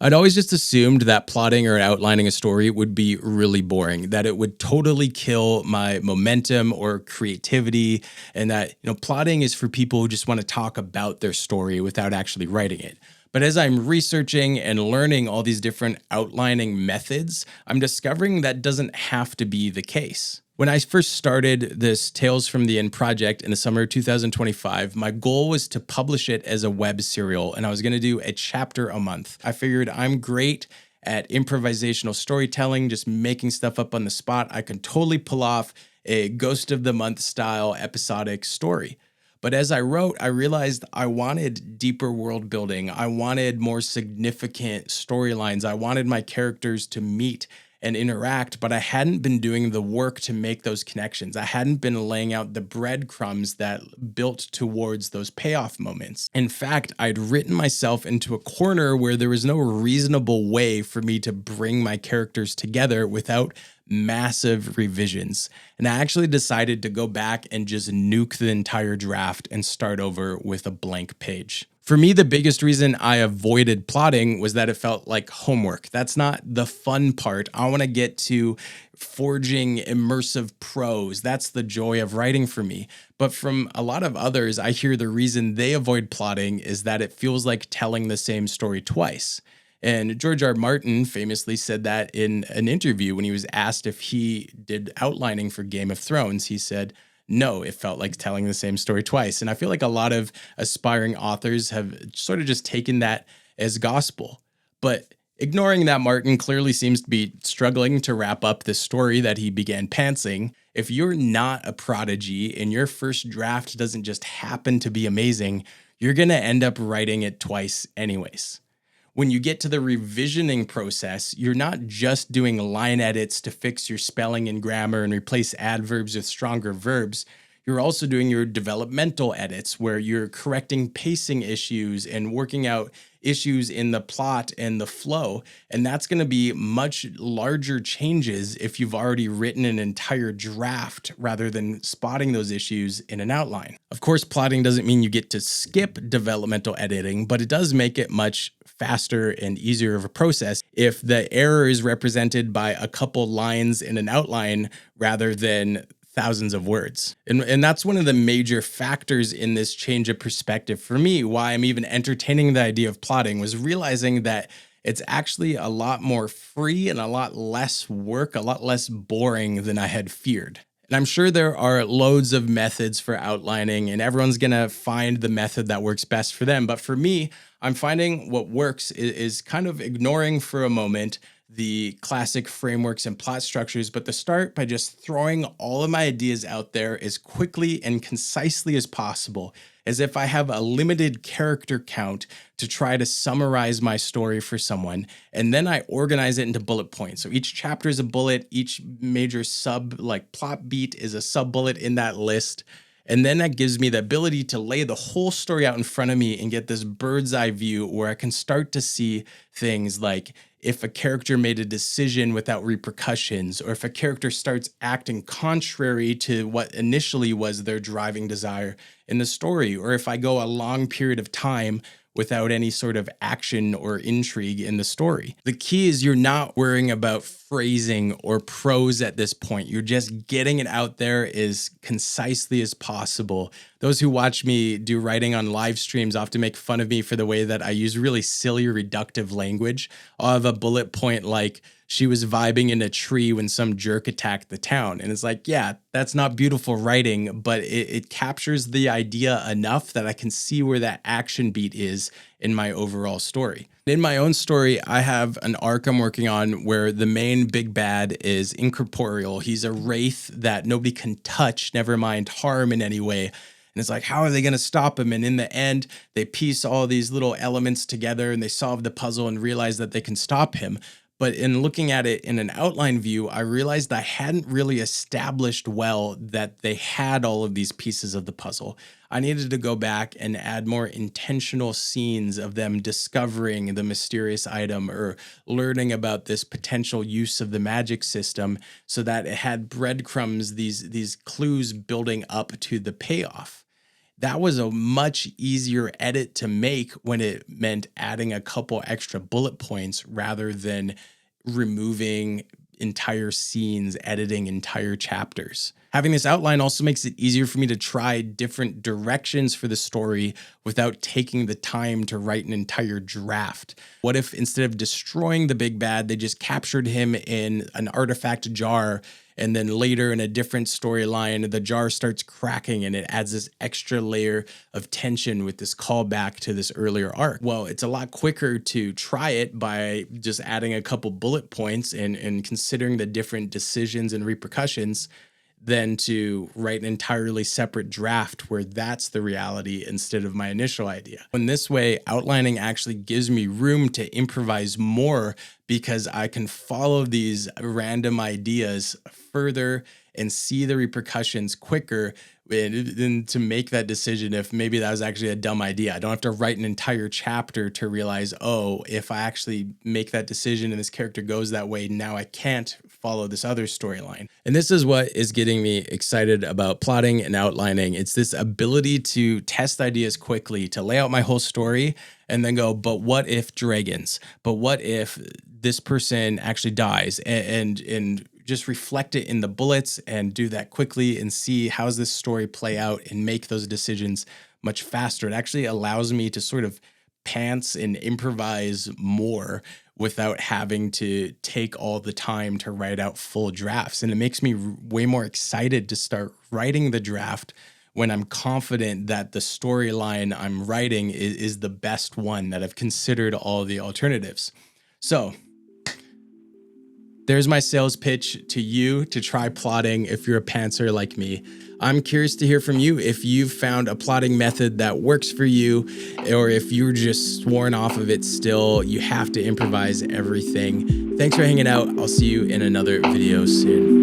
I'd always just assumed that plotting or outlining a story would be really boring, that it would totally kill my momentum or creativity, and that, plotting is for people who just want to talk about their story without actually writing it. But as I'm researching and learning all these different outlining methods, I'm discovering that doesn't have to be the case. When I first started this Tales from the End project in the summer of 2025, my goal was to publish it as a web serial, and I was going to do a chapter a month. I figured I'm great at improvisational storytelling, just making stuff up on the spot. I can totally pull off a Ghost of the Month style episodic story. But as I wrote, I realized I wanted deeper world building. I wanted more significant storylines. I wanted my characters to meet and interact, but I hadn't been doing the work to make those connections. I hadn't been laying out the breadcrumbs that built towards those payoff moments. In fact, I'd written myself into a corner where there was no reasonable way for me to bring my characters together without massive revisions. And I actually decided to go back and just nuke the entire draft and start over with a blank page. For me, the biggest reason I avoided plotting was that it felt like homework. That's not the fun part. I want to get to forging immersive prose. That's the joy of writing for me. But from a lot of others, I hear the reason they avoid plotting is that it feels like telling the same story twice. And George R. Martin famously said that in an interview when he was asked if he did outlining for Game of Thrones. He said, no, it felt like telling the same story twice. And I feel like a lot of aspiring authors have sort of just taken that as gospel. But ignoring that, Martin clearly seems to be struggling to wrap up the story that he began pantsing. If you're not a prodigy and your first draft doesn't just happen to be amazing, you're going to end up writing it twice anyways. When you get to the revisioning process, you're not just doing line edits to fix your spelling and grammar and replace adverbs with stronger verbs. You're also doing your developmental edits where you're correcting pacing issues and working out issues in the plot and the flow. And that's going to be much larger changes if you've already written an entire draft rather than spotting those issues in an outline. Of course, plotting doesn't mean you get to skip developmental editing, but it does make it much faster and easier of a process if the error is represented by a couple lines in an outline rather than thousands of words. And that's one of the major factors in this change of perspective for me, why I'm even entertaining the idea of plotting, was realizing that it's actually a lot more free and a lot less work, a lot less boring than I had feared. And I'm sure there are loads of methods for outlining, and everyone's going to find the method that works best for them. But for me, I'm finding what works is kind of ignoring for a moment the classic frameworks and plot structures, but to start by just throwing all of my ideas out there as quickly and concisely as possible, as if I have a limited character count to try to summarize my story for someone. And then I organize it into bullet points. So each chapter is a bullet, each major plot beat is a sub bullet in that list. And then that gives me the ability to lay the whole story out in front of me and get this bird's eye view where I can start to see things like if a character made a decision without repercussions, or if a character starts acting contrary to what initially was their driving desire in the story, or if I go a long period of time without any sort of action or intrigue in the story. The key is you're not worrying about phrasing or prose at this point. You're just getting it out there as concisely as possible. Those who watch me do writing on live streams often make fun of me for the way that I use really silly reductive language. I'll have a bullet point like, she was vibing in a tree when some jerk attacked the town. And it's like, yeah, that's not beautiful writing, but it captures the idea enough that I can see where that action beat is in my overall story. In my own story, I have an arc I'm working on where the main big bad is incorporeal. He's a wraith that nobody can touch, never mind harm in any way. And it's like, how are they going to stop him? And in the end, they piece all these little elements together and they solve the puzzle and realize that they can stop him. But in looking at it in an outline view, I realized I hadn't really established well that they had all of these pieces of the puzzle. I needed to go back and add more intentional scenes of them discovering the mysterious item or learning about this potential use of the magic system so that it had breadcrumbs, these clues building up to the payoff. that was a much easier edit to make when it meant adding a couple extra bullet points rather than removing entire scenes, editing entire chapters. Having this outline also makes it easier for me to try different directions for the story without taking the time to write an entire draft. What if instead of destroying the big bad, they just captured him in an artifact jar, and then later in a different storyline, the jar starts cracking and it adds this extra layer of tension with this callback to this earlier arc? Well, it's a lot quicker to try it by just adding a couple bullet points and considering the different decisions and repercussions than to write an entirely separate draft where that's the reality instead of my initial idea. In this way, outlining actually gives me room to improvise more because I can follow these random ideas further and see the repercussions quicker than to make that decision if maybe that was actually a dumb idea. I don't have to write an entire chapter to realize, oh, if I actually make that decision and this character goes that way, now I can't follow this other storyline. And this is what is getting me excited about plotting and outlining. It's this ability to test ideas quickly, to lay out my whole story and then go, but what if dragons? But what if this person actually dies? And just reflect it in the bullets and do that quickly and see how's this story play out and make those decisions much faster. It actually allows me to sort of pants and improvise more without having to take all the time to write out full drafts. And it makes me way more excited to start writing the draft when I'm confident that the storyline I'm writing is the best one, that I've considered all the alternatives. So there's my sales pitch to you to try plotting if you're a pantser like me. I'm curious to hear from you if you've found a plotting method that works for you, or if you're just sworn off of it still. You have to improvise everything. Thanks for hanging out. I'll see you in another video soon.